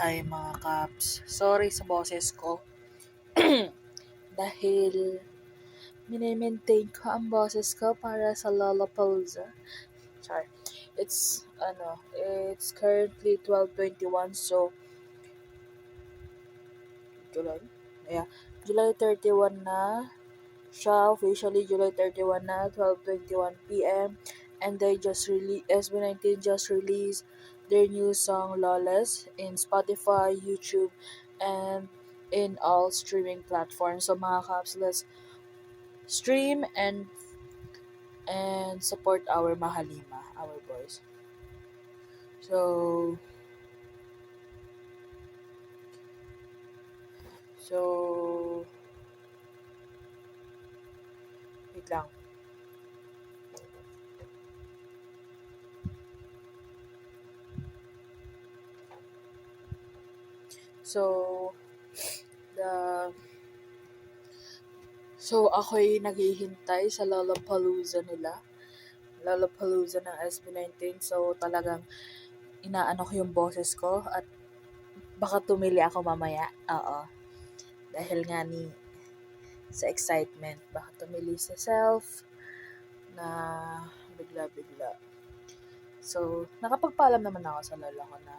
Hi mga kaps. Sorry sa boses ko. Dahil minimaintain ko ang boses ko para sa Lollapalooza. Char. It's currently 12:21, so July 31 na siya, officially July 31 na, 12:21 p.m. And they just SB19 just released their new song Lawless in Spotify, YouTube, and in all streaming platforms. So mga kaps, let's stream and support our Mahalima, our boys. So wait lang. So the So ako'y naghihintay sa Lollapalooza nila. Lollapalooza ng SB19. So talagang inaano ko yung boses ko at baka tumili ako mamaya. Oo. Dahil nga sa excitement, baka tumili sa self na bigla-bigla. So, nakapagpaalam naman ako sa lola ko na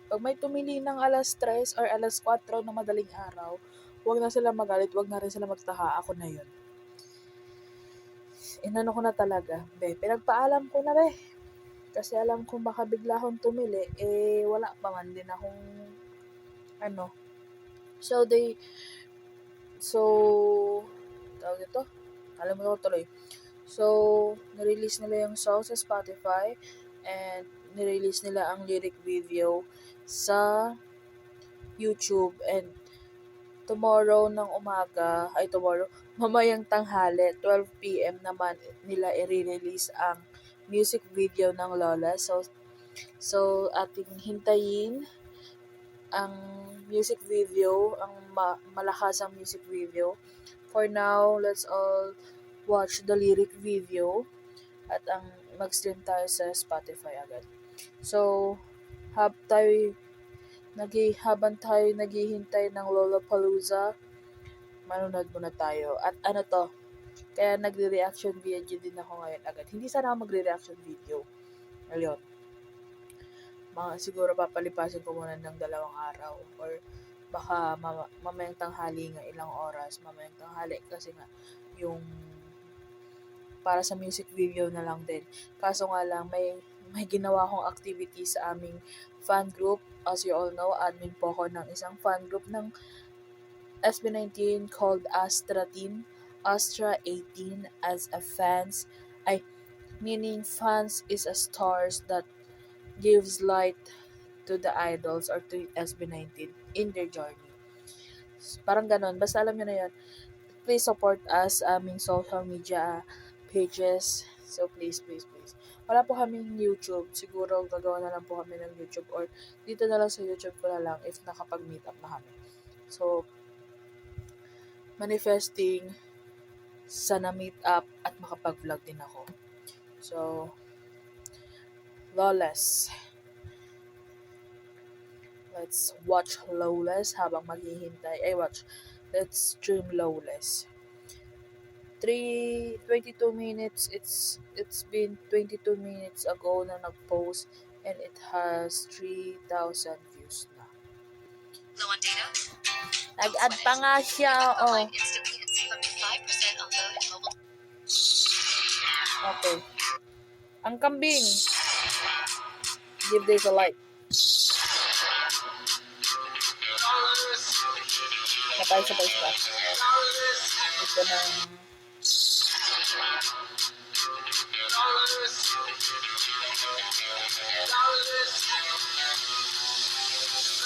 pag may tumili ng alas 3 or alas 4 na madaling araw, huwag na sila magalit, huwag na rin sila magtaka, ako na yun. Inano ko na talaga, pinagpaalam ko na kasi alam kong baka bigla akong tumili, wala pa man din akong tawag ito, alam mo tuloy. So, nirelease nila yung song sa Spotify and nirelease nila ang lyric video sa YouTube, and mamayang tanghali, 12 p.m. naman nila i-release ang music video ng Lola. So ating hintayin ang music video, ang malakas ang music video. For now, let's all watch the lyric video at mag-stream tayo sa Spotify agad. So, habang tayo naghihintay ng Lollapalooza, manonood muna tayo. At kaya nagre-reaction video din ako ngayon agad. Hindi sana ako magre-reaction video ngayon. Siguro papalipasin ko muna ng 2 araw or baka mamayang tanghali nga, ilang oras mamayang tanghali, kasi nga yung para sa music video na lang din. Kaso nga lang, may ginawa akong activity sa aming fan group. As you all know, admin po ako ng isang fan group ng SB19 called Astra Team. Astra 18 as a meaning fans is a stars that gives light to the idols or to SB19 in their journey. Parang ganon. Basta alam nyo na yan. Please support us aming social media pages. So please. Wala po kaming YouTube. Siguro gagawa na lang po kami ng YouTube or dito na lang sa YouTube ko na lang if nakapag-meet up na kami. So, manifesting sana meet up at makapag-vlog din ako. So, Lawless. Let's watch Lawless habang maghihintay. Let's stream Lawless. 22 minutes. It's been 22 minutes ago na nag-post and it has 3,000 views na. Low on data? Nag-add pa nga siya. Oh. Okay. Ang kambing. Give this a like. Kapay sa pa. Ito ng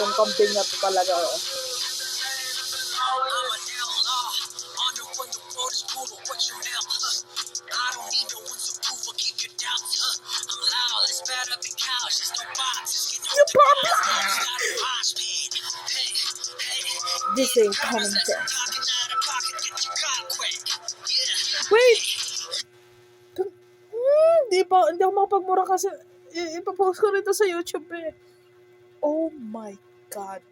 kung kambing na ito talaga. This ain't common sense. Wait! Hindi ako makapagmura kasi ipapost ko rito sa YouTube . Oh my God.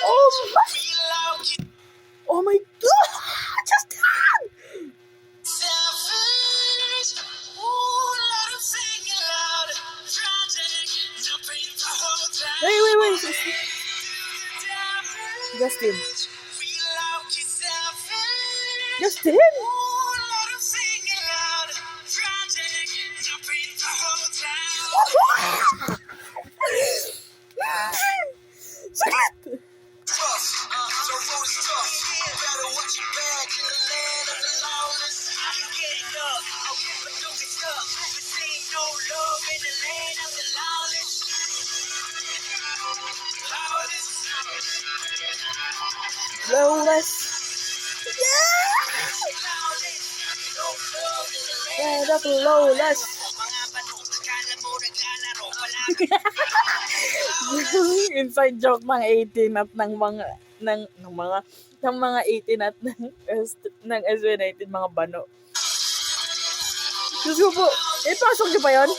Oh my! Oh my God! Justin! Wait. Justin. Justin? Sakit! Lawless. Yeah, that's lawless. Inside joke ng 18 at ng mga 18 at ng SB19 mga bano. Diyos ko po, ipasok niyo pa yun?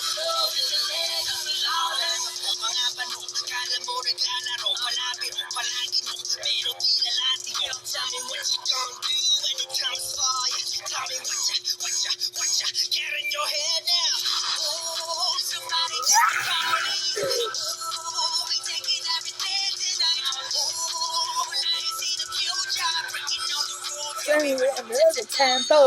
Another tempo.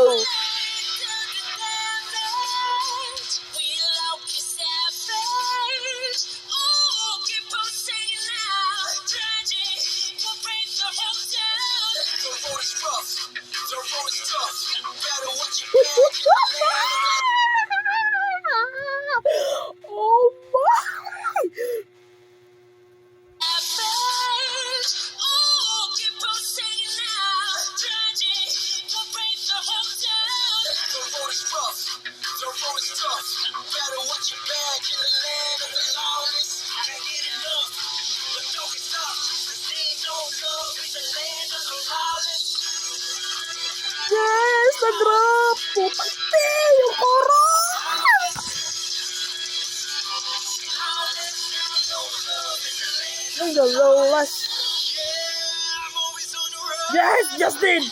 Oh my! Yes! Na-drop! Putang yung chorus! Ang lawless. Yes, Justin!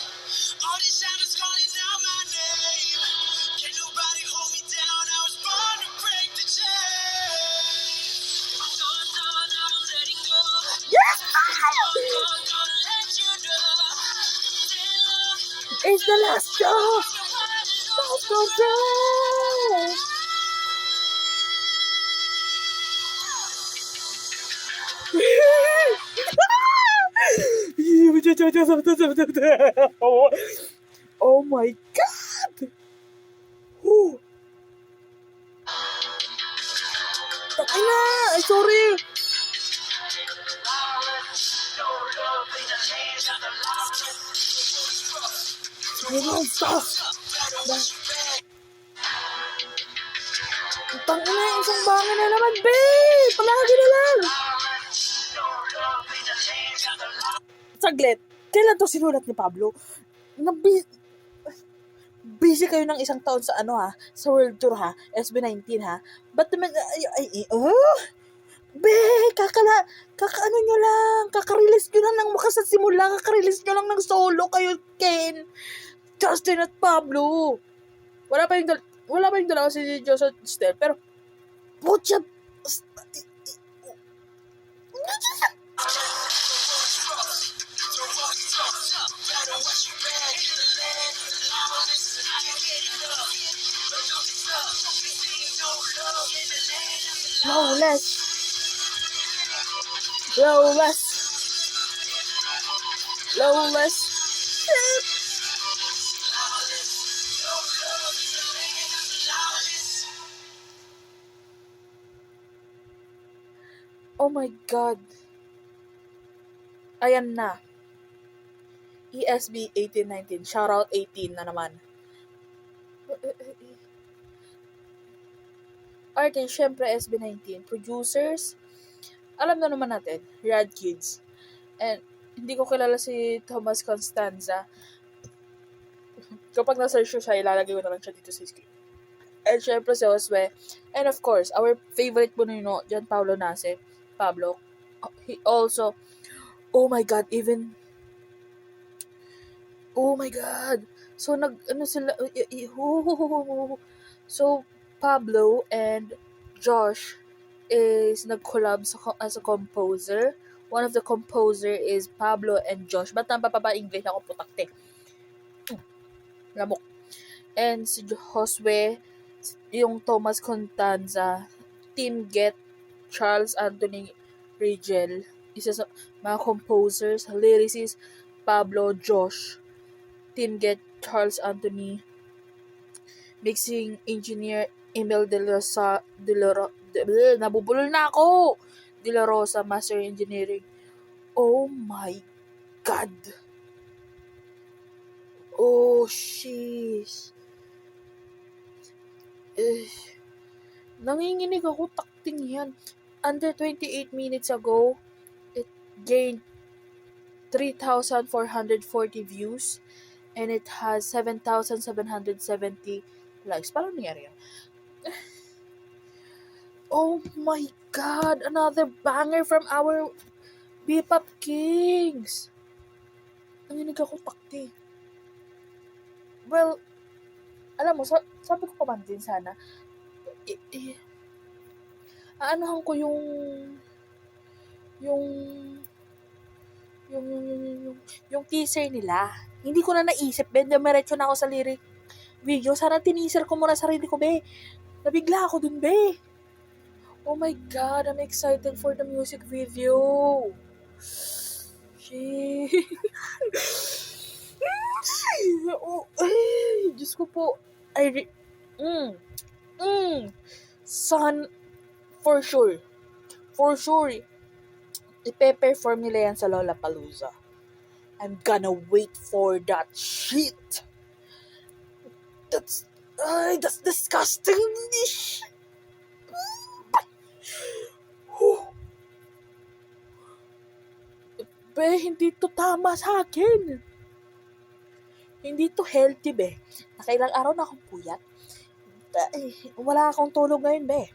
Yes! It's the last show! Last show! Oh my God! Whew. Takay na! Ay, sorry! Stop! Takay na, isang bangin na naman, babe! Palagi na lang! Saglit, kailan to sinulat ni Pablo? Busy kayo ng isang taon sa sa world tour ha, SB19 ha. Ba't naman, be, kakaano nyo lang, kakarelease nyo lang ng wakas at simula, kakarelease nyo lang ng solo kayo, Ken, Justin at Pablo. Wala pa yung dalawa si Joseph Stel, pero, putya, lawless. Oh my God. Ayan na. ESB 1819. Shoutout 18 na naman. Okay, syempre SB19. Producers, alam na naman natin, Rad Kids. And hindi ko kilala si Thomas Constanza. Kapag na-search ko siya, ilalagay ko na lang siya dito sa screen. And syempre si Josue. And of course, our favorite Pununo, Gianpaolo Nase, Pablo. He also, oh my God, oh my God. So, so, Pablo and Josh is nag-collab as a composer. One of the composer is Pablo and Josh. Ba't English ako putakte? Lamok. And si Josue, yung Thomas Contanza, Team Get, Charles Anthony Rigel, isa sa mga composers, lyricist, Pablo, Josh, Team Get, Charles Anthony, mixing engineer, Emil nabubulol na ako! De La Rosa, master engineering. Oh my God! Oh, sheesh. Nanginginig ako, takting yan. Under 28 minutes ago, it gained 3,440 views and it has 7,770 likes. Parang nangyari yan. Oh my God! Another banger from our B-pop kings! Nanginig ako, takti. Well, alam mo, sabi ko pa man din sana, aanohan ko yung teaser nila. Hindi ko na naisip, Ben. Diretso na ako sa lyric video. Sana tineaser ko muna sarili ko, be. Nabigla ako dun, be. Oh my God, I'm excited for the music video. Shit. Oh, ay, Diyos ko po. Son, for sure. Ipe-perform nila yan sa Lollapalooza. I'm gonna wait for that shit. That's disgusting. Be, hindi to tama sa akin. Hindi to healthy, be. Nakailang araw na akong puyat. Wala akong tulog ngayon, be.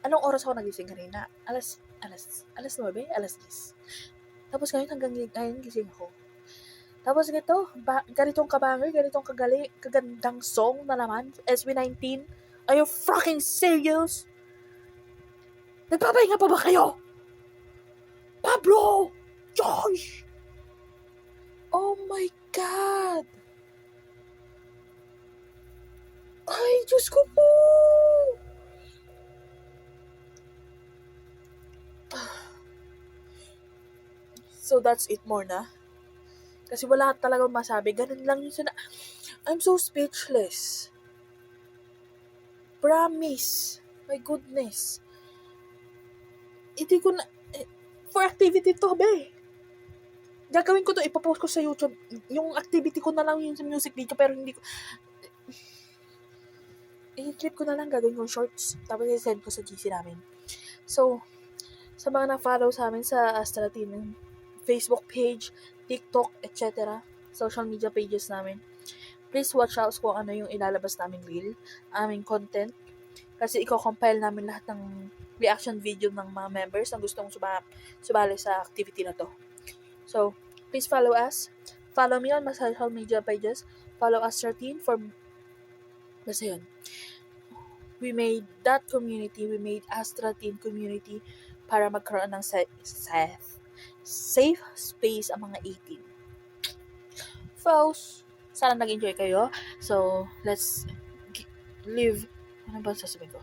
Anong oras ako nagising kanina? Alas 9, alas 10. Tapos ngayon gising ako. Tapos ganitong kabanger, ganitong kagandang song na naman, SB19. Are you fucking serious? Nagpapahinga pa ba kayo? Pablo! Josh! Oh my God! Ay, Diyos ko po! So that's it Morna. Kasi wala talagang masabi. Ganun lang yung I'm so speechless. Promise. My goodness. Hindi ko na... For activity to, be. Gagawin ko to, ipopost ko sa YouTube. Yung activity ko na lang yung sa music video, pero hindi ko... I-clip ko na lang, gagawin ko shorts. Tapos i-send ko sa GC namin. So, sa mga na-follow sa amin sa Astra Team, Facebook page, TikTok, etc. Social media pages namin. Please watch out kung ano yung ilalabas naming reel, aming content. Kasi i-compile namin lahat ng reaction video ng mga members na gustong sumali sa activity na to. So, please follow us. Follow me on my social media pages. Follow Astra Team for... Basta yun. We made that community. We made Astra Team community para magkaroon ng safe space ang mga 18. Folks, sana nag-enjoy kayo. So, let's leave... Ano ba sasabihin ko?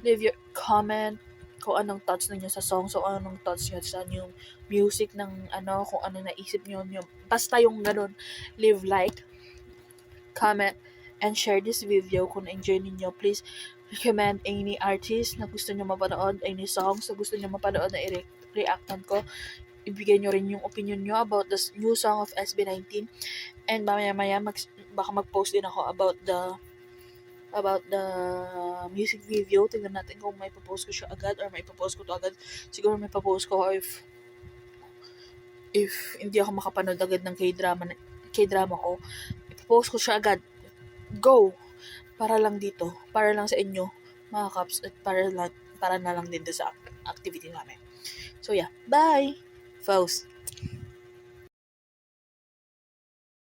Leave your comment kung anong thoughts ninyo sa song, so anong thoughts nyo sa yung music ng kung ano naisip nyo. Basta yung ganun. Leave like, comment, and share this video kung na-enjoy ninyo. Please recommend any artist na gusto nyo mapanood, any songs na gusto nyo mapanood na i-reactan ko. Ibigay nyo rin yung opinion nyo about the new song of SB19. And mamaya baka mag-post din ako about the music video. Tingnan natin kung may post ko siya agad or may post ko to agad. Siguro may post ko if hindi ako makapanood agad ng K-drama ko, ipopost ko siya agad. go! Para lang dito, para lang sa inyo, mga Kaps, at para na lang din sa activity namin. So yeah, bye! Faust.